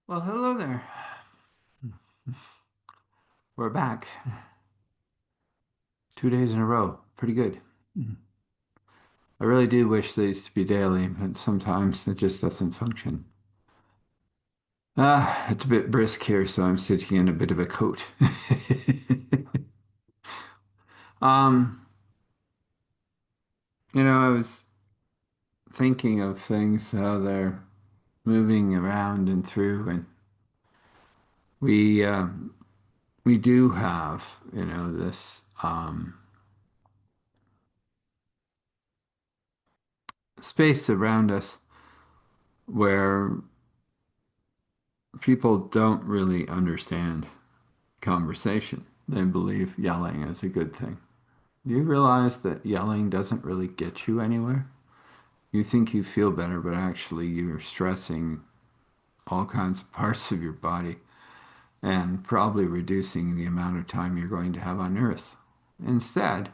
Well, hello there. We're back. 2 days in a row. Pretty good. I really do wish they used to be daily, but sometimes it just doesn't function. It's a bit brisk here, so I'm sitting in a bit of a coat. Um, I was thinking of things, how they're moving around and through, and we we do have, this space around us where people don't really understand conversation. They believe yelling is a good thing. Do you realize that yelling doesn't really get you anywhere? You think you feel better, but actually you're stressing all kinds of parts of your body and probably reducing the amount of time you're going to have on Earth. Instead,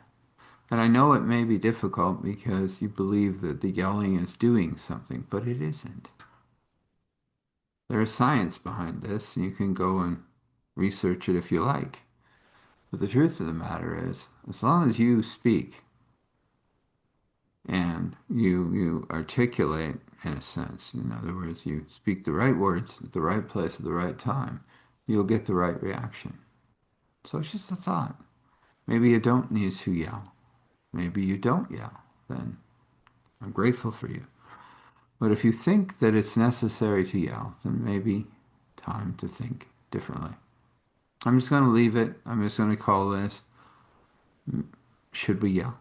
and I know it may be difficult because you believe that the yelling is doing something, but it isn't. There is science behind this, and you can go and research it if you like. But the truth of the matter is, as long as you speak and you articulate in a sense, in other words, you speak the right words at the right place at the right time, you'll get the right reaction. So it's just a thought. Maybe you don't need to yell. Maybe you don't yell. Then I'm grateful for you. But if you think that it's necessary to yell, then maybe time to think differently. I'm just going to leave it. I'm just going to call this, should we yell?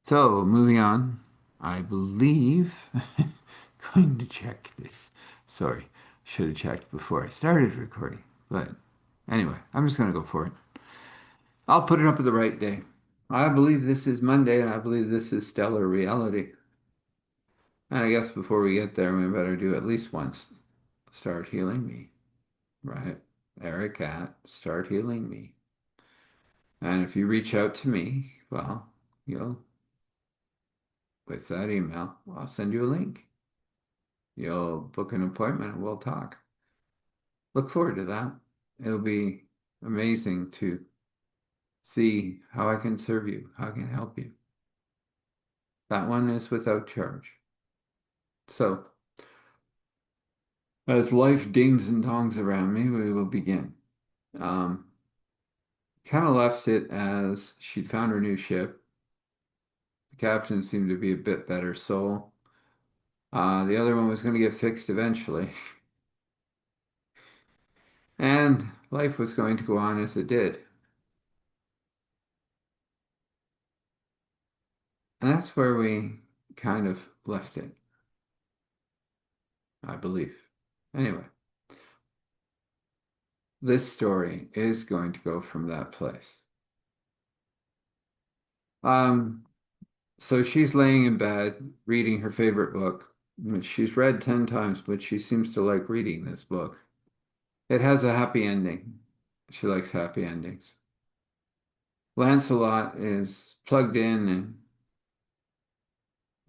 So, moving on, I believe, going to check this. Sorry, should have checked before I started recording. But anyway, I'm just going to go for it. I'll put it up at the right day. I believe this is Monday, and I believe this is stellar reality. And I guess before we get there, we better do at least once. Start healing me, right? Eric at Start Healing Me. And if you reach out to me, well, you'll, with that email, I'll send you a link. You'll book an appointment and we'll talk. Look forward to that. It'll be amazing to see how I can serve you, how I can help you. That one is without charge. So, as life dings and dongs around me, we will begin. Um, kind of left it as she'd found her new ship. The captain seemed to be a bit better soul. The other one was going to get fixed eventually. And life was going to go on as it did. And that's where we kind of left it, I believe. Anyway, this story is going to go from that place. Um, so she's laying in bed reading her favorite book, which she's read 10 times, but she seems to like reading this book. It has a happy ending. She likes happy endings. Lancelot is plugged in and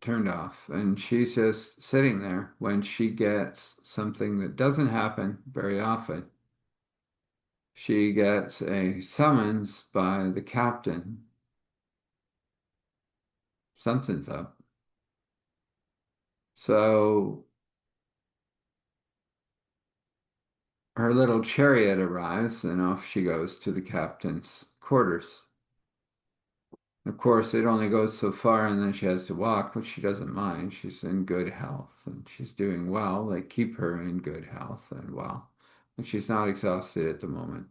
turned off, and she's just sitting there when she gets something that doesn't happen very often. She gets a summons by the captain. Something's up. So her little chariot arrives, and off she goes to the captain's quarters. Of course, it only goes so far, and then she has to walk, but she doesn't mind. She's in good health, and she's doing well. They keep her in good health and well, and she's not exhausted at the moment.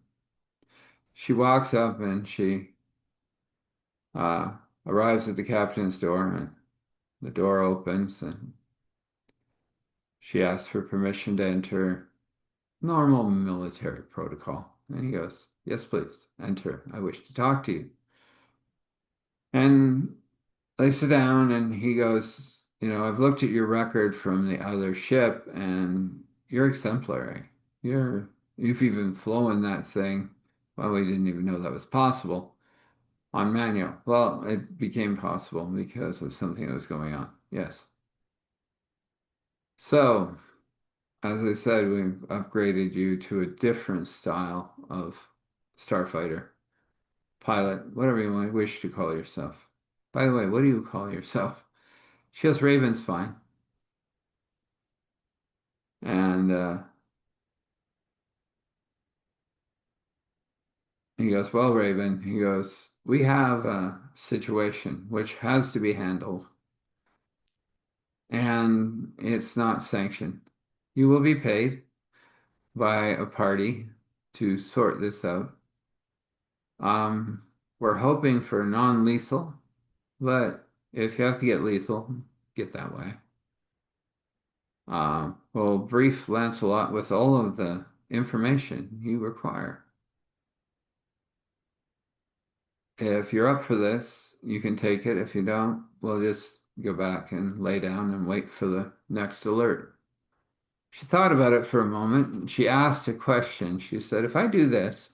She walks up and she uh, arrives at the captain's door, and the door opens, and she asks for permission to enter. Normal military protocol. And he goes, "Yes, please, enter. I wish to talk to you." And they sit down, and he goes, "I've looked at your record from the other ship, and you're exemplary. You've even flown that thing. Well, we didn't even know that was possible on manual. Well, it became possible because of something that was going on. Yes. So, as I said, we've upgraded you to a different style of starfighter, pilot, whatever you might wish to call yourself. By the way, what do you call yourself? She goes, Raven's fine. And he goes, well, Raven, he goes, we have a situation which has to be handled, and it's not sanctioned. You will be paid by a party to sort this out. Um, we're hoping for non-lethal, but if you have to get lethal, get that way. We'll brief Lancelot with all of the information you require. If you're up for this, you can take it. If you don't, we'll just go back and lay down and wait for the next alert. She thought about it for a moment and she asked a question. She said, if I do this,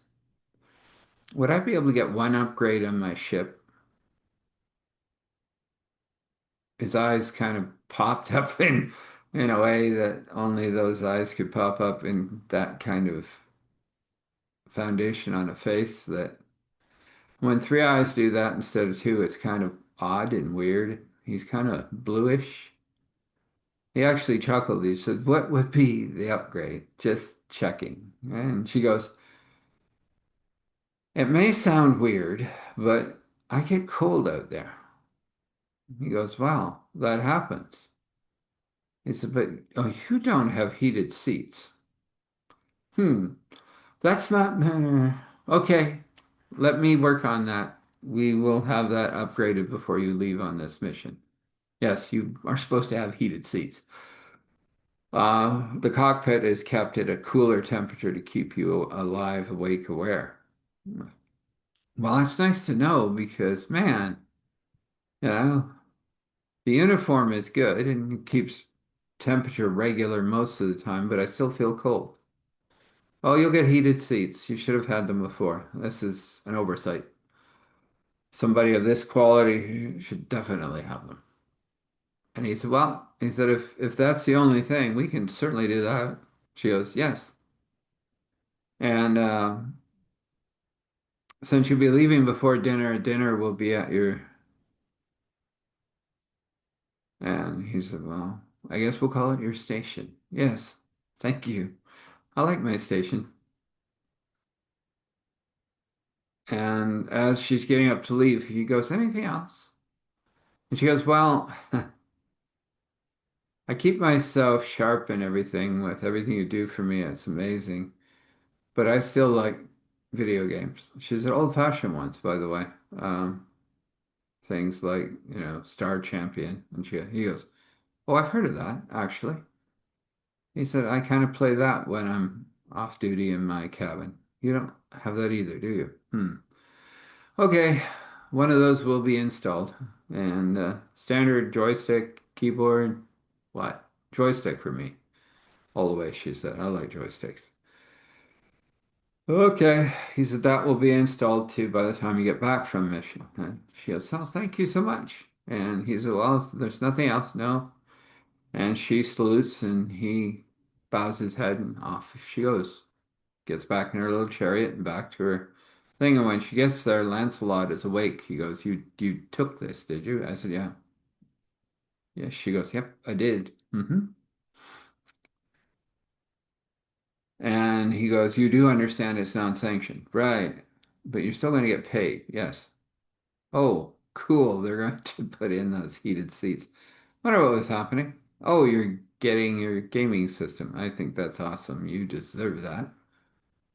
would I be able to get one upgrade on my ship? His eyes kind of popped up in a way that only those eyes could pop up in that kind of foundation on a face that when three eyes do that instead of two, it's kind of odd and weird. He's kind of bluish. He actually chuckled. He said, what would be the upgrade? Just checking. And she goes, it may sound weird, but I get cold out there. He goes, wow, that happens. He said, but oh, you don't have heated seats. Hmm, that's not, okay, let me work on that. We will have that upgraded before you leave on this mission. Yes, you are supposed to have heated seats. The cockpit is kept at a cooler temperature to keep you alive, awake, aware. Well, it's nice to know because, man, you know, the uniform is good and it keeps temperature regular most of the time, but I still feel cold. Oh, you'll get heated seats. You should have had them before. This is an oversight. Somebody of this quality should definitely have them. And he said, well, he said, if that's the only thing, we can certainly do that. She goes, yes. And since you'll be leaving before dinner will be at your, and he said, well, I guess we'll call it your station. Yes, thank you. I like my station. And as she's getting up to leave, he goes, anything else? And she goes, well, I keep myself sharp and everything with everything you do for me. It's amazing. But I still like video games. She's an old-fashioned ones, by the way. Um, Things like, Star Champion. And he goes, oh, I've heard of that, actually. He said, I kind of play that when I'm off duty in my cabin. You don't have that either, do you? Hmm. Okay, one of those will be installed. And standard joystick, keyboard, what? Joystick for me. All the way, she said. I like joysticks. Okay, he said that will be installed too by the time you get back from mission. And she goes, oh, thank you so much. And he said, well, there's nothing else, no. And she salutes and he bows his head and off she goes. Gets back in her little chariot and back to her thing. And when she gets there, Lancelot is awake. He goes, you took this, did you? I said, yeah. Yeah, she goes, yep, I did. And he goes, you do understand it's non-sanctioned. Right. But you're still going to get paid. Yes. Oh, cool. They're going to put in those heated seats. Wonder what was happening. Oh, you're getting your gaming system. I think that's awesome. You deserve that.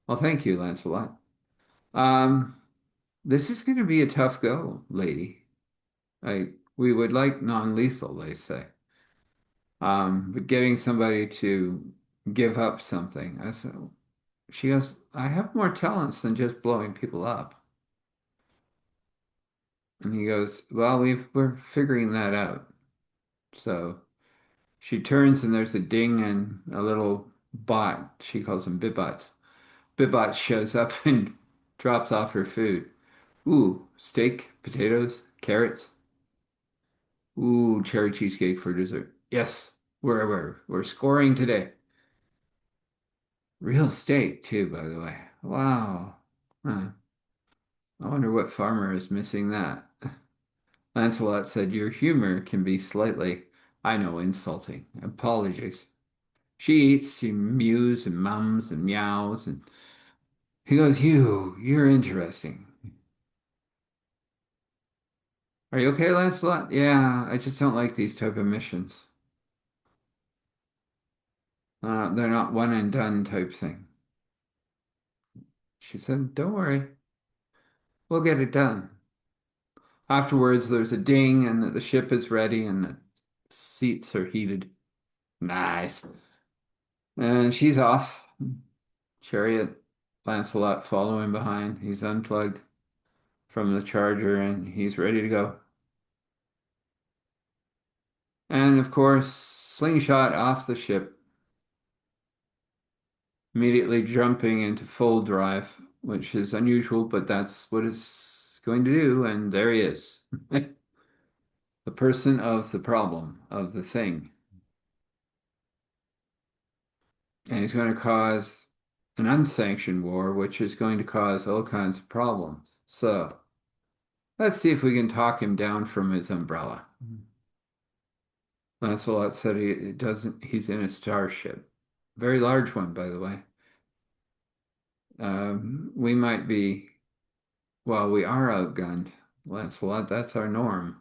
Well, thank you, Lancelot. Um, this is going to be a tough go, lady. We would like non-lethal, they say. But getting somebody to give up something. I said, she goes, I have more talents than just blowing people up. And he goes, well, we're figuring that out. So she turns and there's a ding and a little bot. She calls him Bibot. Bibot shows up and drops off her food. Ooh, steak, potatoes, carrots. Ooh, cherry cheesecake for dessert. Yes, we're scoring today. Real estate too, by the way. Wow. Huh. I wonder what farmer is missing that. Lancelot said, your humor can be slightly, I know, insulting. Apologies. She eats, she mews and mums and meows, and he goes, you're interesting. Are you okay, Lancelot? Yeah, I just don't like these type of missions. They're not one and done type thing. She said, don't worry, we'll get it done. Afterwards, there's a ding and the ship is ready and the seats are heated. Nice. And she's off. Chariot, Lancelot following behind. He's unplugged from the charger and he's ready to go. And of course, slingshot off the ship, immediately jumping into full drive, which is unusual, but that's what it's going to do. And there he is, the person of the problem, of the thing. And he's going to cause an unsanctioned war, which is going to cause all kinds of problems. So let's see if we can talk him down from his umbrella. Lancelot said he doesn't, he's in a starship. Very large one, by the way. We might be, well, we are outgunned, Lancelot. That's our norm.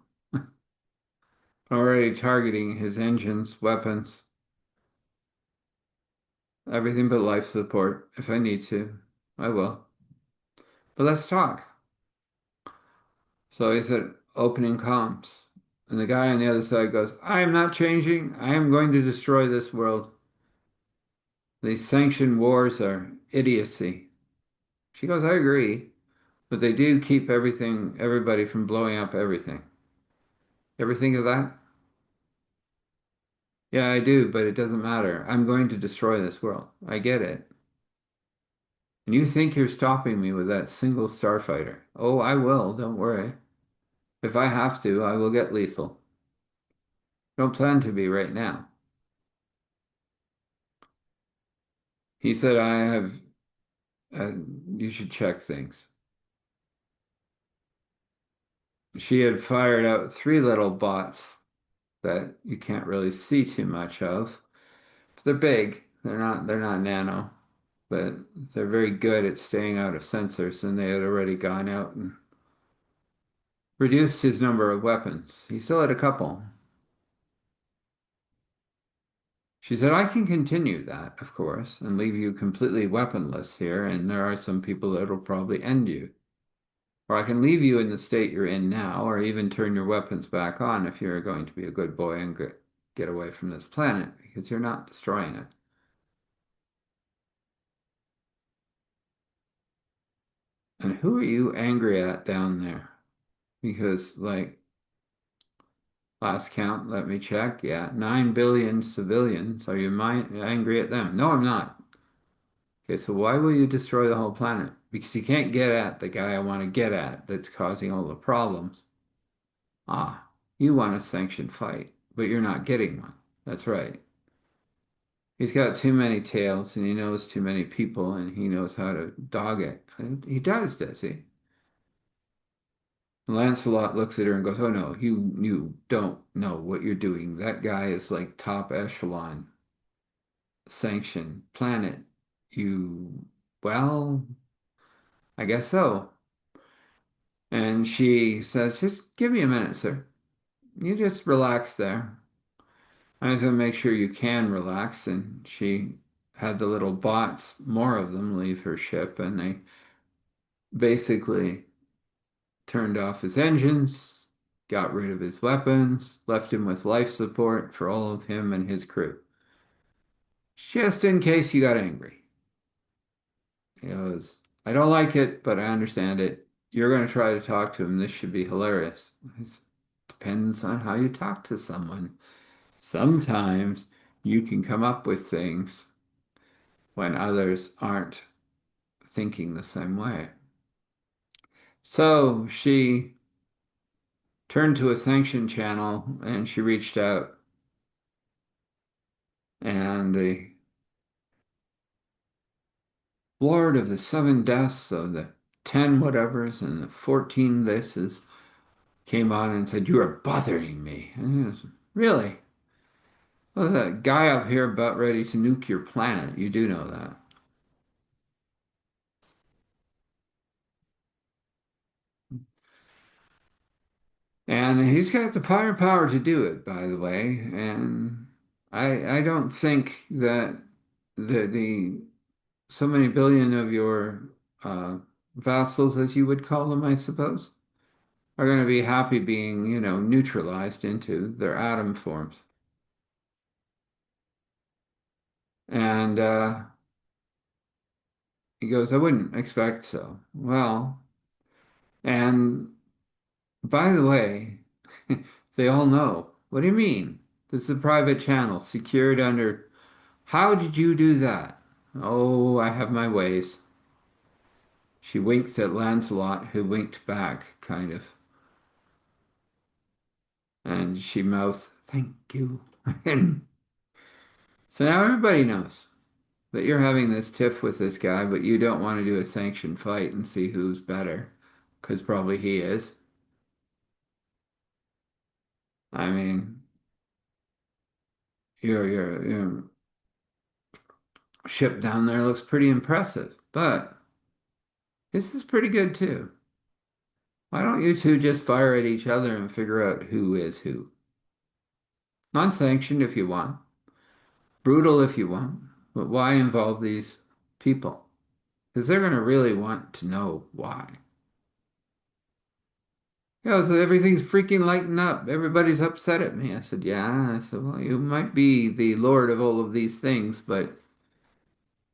Already targeting his engines, weapons, everything but life support. If I need to, I will. But let's talk. So he said, opening comms. And the guy on the other side goes, I am not changing. I am going to destroy this world. These sanctioned wars are idiocy. She goes, I agree. But they do keep everybody from blowing up everything. Ever think of that? Yeah, I do, but it doesn't matter. I'm going to destroy this world. I get it. And you think you're stopping me with that single starfighter. Oh, I will, don't worry. If I have to, I will get lethal. Don't plan to be right now. He said, I have, uh, you should check things. She had fired out three little bots that you can't really see too much of. But they're big. They're not nano, but they're very good at staying out of sensors, and they had already gone out and reduced his number of weapons. He still had a couple. She said, I can continue that, of course, and leave you completely weaponless here, and there are some people that'll probably end you. Or I can leave you in the state you're in now, or even turn your weapons back on if you're going to be a good boy and get away from this planet, because you're not destroying it. And who are you angry at down there? Because, like, last count, let me check. Yeah, 9 billion civilians. Are you angry at them? No, I'm not. Okay, so why will you destroy the whole planet? Because you can't get at the guy I want to get at that's causing all the problems. Ah, you want a sanctioned fight, but you're not getting one. That's right. He's got too many tails and he knows too many people and he knows how to dog it. And he does he? Lancelot looks at her and goes, oh no, you don't know what you're doing. That guy is like top echelon sanctioned planet. You, well, I guess so. And she says, just give me a minute, sir. You just relax there. I was going to make sure you can relax. And she had the little bots, more of them, leave her ship. And they basically turned off his engines, got rid of his weapons, left him with life support for all of him and his crew. Just in case you got angry. He goes, I don't like it, but I understand it. You're going to try to talk to him. This should be hilarious. It depends on how you talk to someone. Sometimes you can come up with things when others aren't thinking the same way. So she turned to a sanction channel and she reached out, and Lord of the seven deaths of the 10 whatevers and the 14 thises came on and said, "You are bothering me." And he was, really? Well, that guy up here about ready to nuke your planet. You do know that. And he's got the firepower to do it, by the way. And I don't think that the so many billion of your uh, vassals, as you would call them, I suppose, are going to be happy being, neutralized into their atom forms. And he goes, I wouldn't expect so. Well, and by the way, they all know. What do you mean? This is a private channel secured under. How did you do that? Oh, I have my ways. She winked at Lancelot, who winked back, kind of. And she mouthed, "Thank you." And so now everybody knows that you're having this tiff with this guy, but you don't want to do a sanctioned fight and see who's better, because probably he is. I mean, your ship down there looks pretty impressive, but this is pretty good too. Why don't you two just fire at each other and figure out who is who? Non-sanctioned if you want, brutal if you want, but why involve these people? Because they're going to really want to know why. Yeah, so everything's freaking lighting up. Everybody's upset at me. I said, yeah. I said, well, you might be the Lord of all of these things, but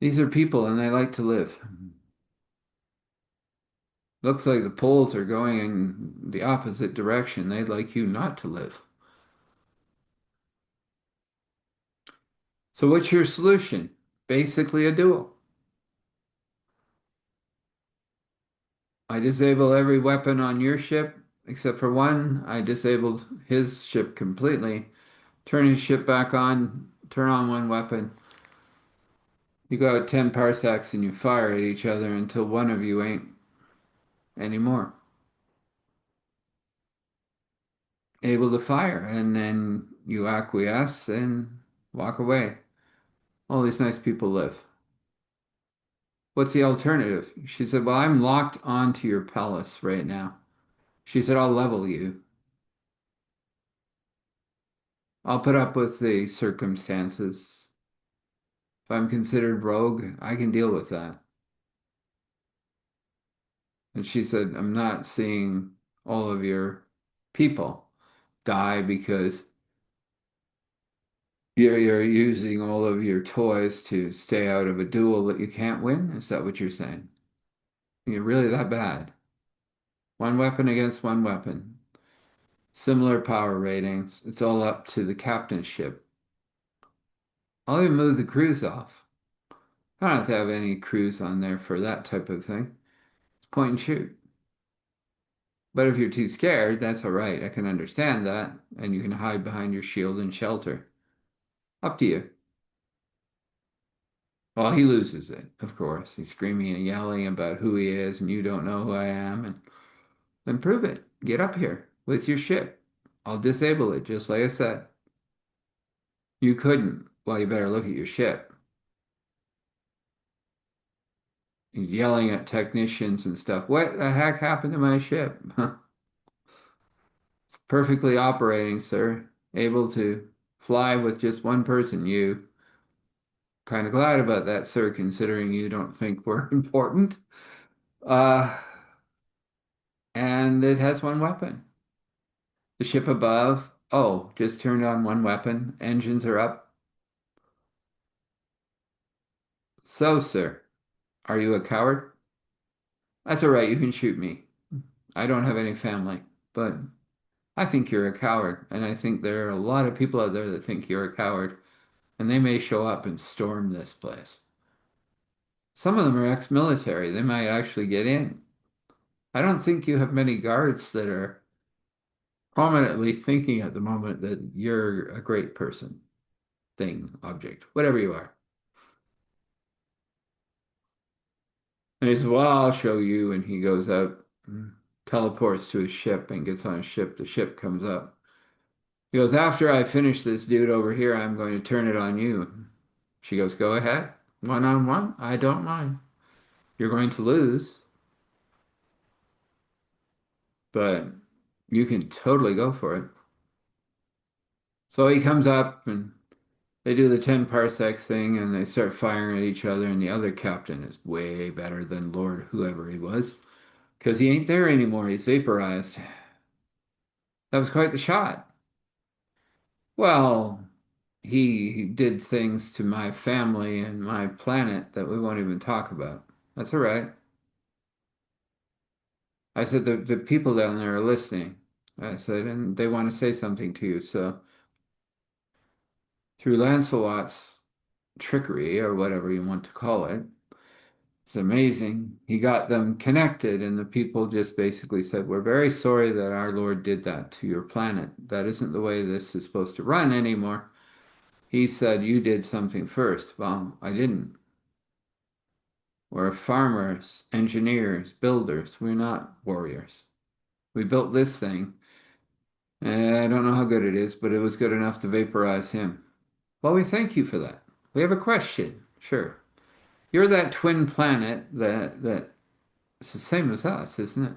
these are people and they like to live. Looks like the poles are going in the opposite direction. They'd like you not to live. So what's your solution? Basically a duel. I disable every weapon on your ship except for one. I disabled his ship completely. Turn his ship back on, turn on one weapon. You go out 10 parsecs and you fire at each other until one of you ain't anymore able to fire. And then you acquiesce and walk away. All these nice people live. What's the alternative? She said, well, I'm locked onto your palace right now. She said, I'll level you. I'll put up with the circumstances. If I'm considered rogue, I can deal with that. And she said, I'm not seeing all of your people die because you're using all of your toys to stay out of a duel that you can't win? Is that what you're saying? You're really that bad? One weapon against one weapon. Similar power ratings. It's all up to the captain's ship. I'll even move the crews off. I don't have to have any crews on there for that type of thing. It's point and shoot. But if you're too scared, that's all right. I can understand that. And you can hide behind your shield and shelter. Up to you. Well, he loses it, of course. He's screaming and yelling about who he is, and you don't know who I am. And then prove it. Get up here with your ship. I'll disable it, just like I said. You couldn't. Well, you better look at your ship. He's yelling at technicians and stuff. What the heck happened to my ship? It's perfectly operating, sir. Able to fly with just one person. You kind of glad about that, sir, considering you don't think we're important. Uh, and it has one weapon. The ship above, oh, just turned on one weapon. Engines are up. So, sir, are you a coward? That's all right, you can shoot me. I don't have any family, but I think you're a coward, and I think there are a lot of people out there that think you're a coward, and they may show up and storm this place. Some of them are ex-military. They might actually get in. I don't think you have many guards that are prominently thinking at the moment that you're a great person, thing, object, whatever you are. And he says, well, I'll show you. And he goes out, and teleports to his ship and gets on a ship. The ship comes up. He goes, after I finish this dude over here, I'm going to turn it on you. She goes, go ahead. One on one. I don't mind. You're going to lose, but you can totally go for it. So he comes up and they do the 10 parsecs thing and they start firing at each other. And the other captain is way better than Lord whoever he was because he ain't there anymore. He's vaporized. That was quite the shot. Well, he did things to my family and my planet that we won't even talk about. That's all right. I said, the people down there are listening. I said, and they want to say something to you. So through Lancelot's trickery, or whatever you want to call it, it's amazing. He got them connected, and the people just basically said, we're very sorry that our Lord did that to your planet. That isn't the way this is supposed to run anymore. He said, you did something first. Well, I didn't. We're farmers, engineers, builders. We're not warriors. We built this thing. I don't know how good it is, but it was good enough to vaporize him. Well, we thank you for that. We have a question. Sure. You're that twin planet that it's the same as us, isn't it?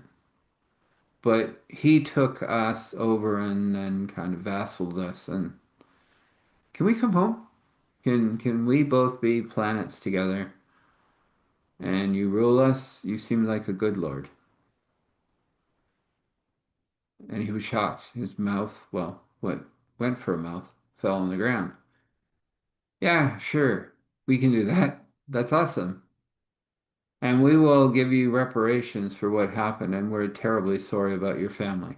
But he took us over and then kind of vassaled us. And can we come home? Can we both be planets together? And you rule us? You seem like a good lord. And he was shocked. His mouth, well, what went for a mouth, fell on the ground. Yeah, sure. We can do that. That's awesome. And we will give you reparations for what happened, and we're terribly sorry about your family.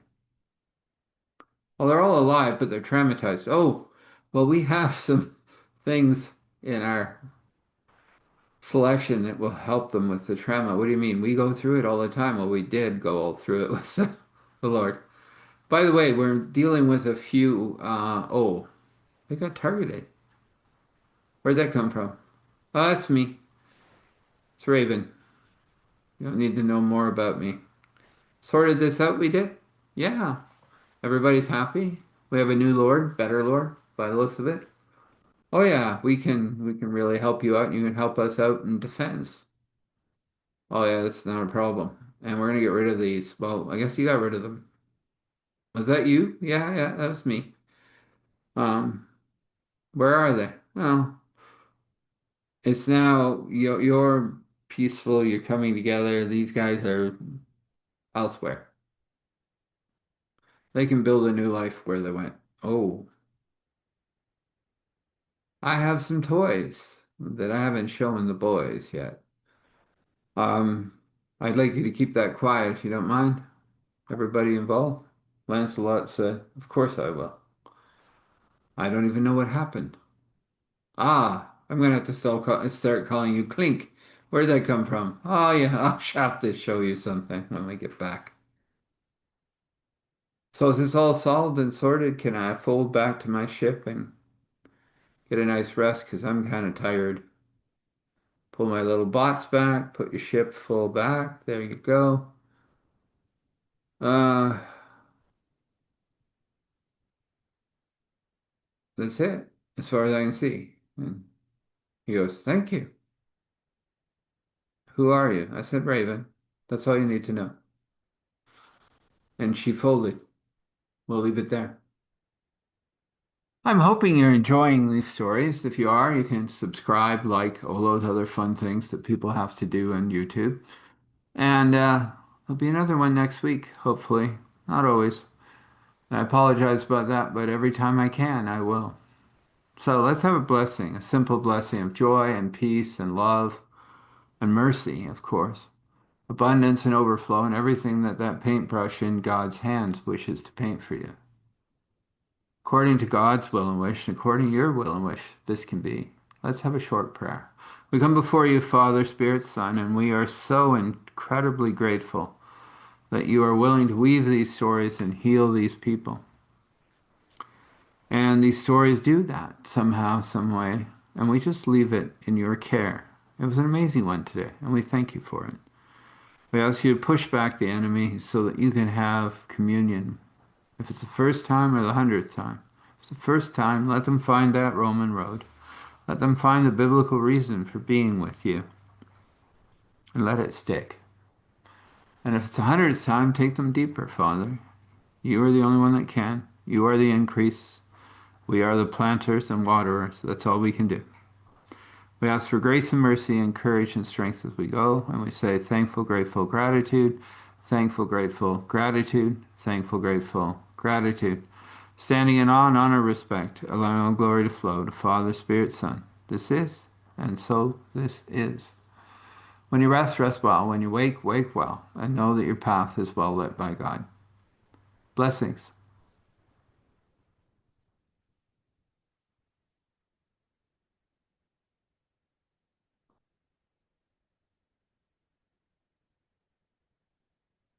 Well, they're all alive, but they're traumatized. Oh, well, we have some things in our selection that will help them with the trauma. What do you mean? We go through it all the time. Well, we did go all through it with the Lord. By the way, we're dealing with a few, oh, they got targeted. Where'd that come from? Oh, that's me. It's Raven. You don't need to know more about me. Sorted this out, we did? Yeah. Everybody's happy. We have a new Lord, better Lord, by the looks of it. Oh yeah, we can really help you out and you can help us out in defense. Oh yeah, that's not a problem. And we're gonna get rid of these. Well, I guess you got rid of them. Was that you? Yeah, yeah, that was me. Um, where are they? Well, it's now you're peaceful, you're coming together. These guys are elsewhere. They can build a new life where they went. Oh, I have some toys that I haven't shown the boys yet. Um, I'd like you to keep that quiet if you don't mind. Everybody involved? Lancelot said, of course I will. I don't even know what happened. Ah, I'm gonna have to start calling you Clink. Where'd that come from? Oh yeah, I'll have to show you something when we get back. So is this all solved and sorted? Can I fold back to my ship and get a nice rest? Because I'm kind of tired. Pull my little bots back, put your ship full back. There you go. Uh, that's it, as far as I can see. And he goes, thank you. Who are you? I said, Raven. That's all you need to know. And she folded. We'll leave it there. I'm hoping you're enjoying these stories. If you are, you can subscribe, like all those other fun things that people have to do on YouTube. And there'll be another one next week, hopefully. Not always. And I apologize about that, but every time I can, I will. So let's have a blessing, a simple blessing of joy and peace and love and mercy, of course, abundance and overflow and everything that that paintbrush in God's hands wishes to paint for you. According to God's will and wish, and according to your will and wish, this can be. Let's have a short prayer. We come before you, Father, Spirit, Son, and we are so incredibly grateful that you are willing to weave these stories and heal these people. And these stories do that somehow, some way, and we just leave it in your care It was an amazing one today, and we thank you for it. We ask you to push back the enemy so that you can have communion. If it's the first time or the 100th time, if it's the first time, let them find that Roman road. Let them find the biblical reason for being with you and let it stick. And if it's the 100th time, take them deeper, Father. You are the only one that can. You are the increase. We are the planters and waterers. That's all we can do. We ask for grace and mercy and courage and strength as we go. And we say thankful, grateful, gratitude. Thankful, grateful, gratitude. Thankful, grateful, gratitude. Standing in awe and honor, respect, allowing all glory to flow to Father, Spirit, Son. This is, and so this is. When you rest, rest well. When you wake, wake well. And know that your path is well lit by God. Blessings.